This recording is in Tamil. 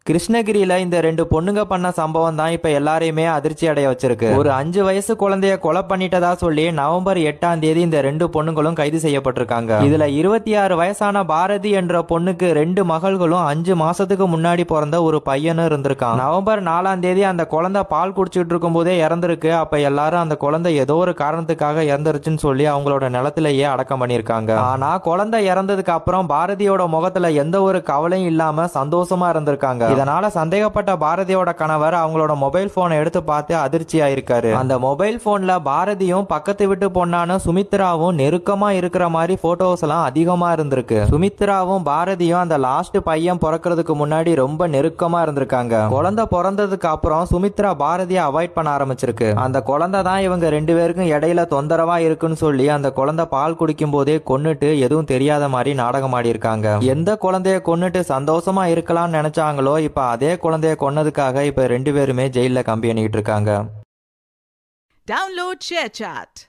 கிருஷ்ணகிரியில இந்த 2 பொண்ணுங்க பண்ண சம்பவம் தான் இப்ப எல்லாரையுமே அதிர்ச்சி அடைய வச்சிருக்கு. ஒரு 5 வயசு குழந்தைய கொலை பண்ணிட்டதா சொல்லி நவம்பர் 8ஆம் தேதி இந்த 2 பொண்ணுங்களும் கைது செய்யப்பட்டிருக்காங்க. இதுல 26 வயசான பாரதி என்ற பொண்ணுக்கு 2 மகள்களும் 5 மாசத்துக்கு முன்னாடி பிறந்த ஒரு பையனும் இருந்திருக்கான். நவம்பர் 4ஆம் தேதி அந்த குழந்தை பால் குடிச்சிட்டு இருக்கும் போதே இறந்திருக்கு. அப்ப எல்லாரும் அந்த குழந்தை ஏதோ ஒரு காரணத்துக்காக இறந்துருச்சுன்னு சொல்லி அவங்களோட நிலத்திலேயே அடக்கம் பண்ணிருக்காங்க. ஆனா குழந்தை இறந்ததுக்கு அப்புறம் பாரதியோட முகத்துல எந்த ஒரு கவலையும் இல்லாம சந்தோஷமா இருந்திருக்காங்க. இதனால சந்தேகப்பட்ட பாரதியோட கணவர் அவங்களோட மொபைல் போனை எடுத்து பார்த்து அதிர்ச்சி ஆயிருக்காரு. அந்த மொபைல் போன்ல பாரதியும் பக்கத்து வீட்டு பொண்ணான சுமித்ராவும் நெருக்கமா இருக்கிற மாதிரி போட்டோஸ் எல்லாம் அதிகமா இருந்திருக்கு. சுமித்ராவும் பாரதியும் அந்த லாஸ்ட் பையன் பிறக்கிறதுக்கு முன்னாடி ரொம்ப நெருக்கமா இருந்திருக்காங்க. குழந்தை பிறந்ததுக்கு அப்புறம் சுமித்ரா பாரதியை அவாய்ட் பண்ண ஆரம்பிச்சிருக்கு. அந்த குழந்தை தான் இவங்க 2 பேருக்கும் இடையில தொந்தரவா இருக்குன்னு சொல்லி அந்த குழந்தை பால் குடிக்கும் போதே கொன்னுட்டு எதுவும் தெரியாத மாதிரி நாடகம் ஆடி இருக்காங்க. எந்த குழந்தைய கொன்னுட்டு சந்தோஷமா இருக்கலாம்னு நினைச்சாங்களோ இப்ப அதே குழந்தைய கொன்னதுக்காக இப்ப 2 பேருமே ஜெயில கம்பி எண்ணிட்டு இருக்காங்க. Download ShareChat.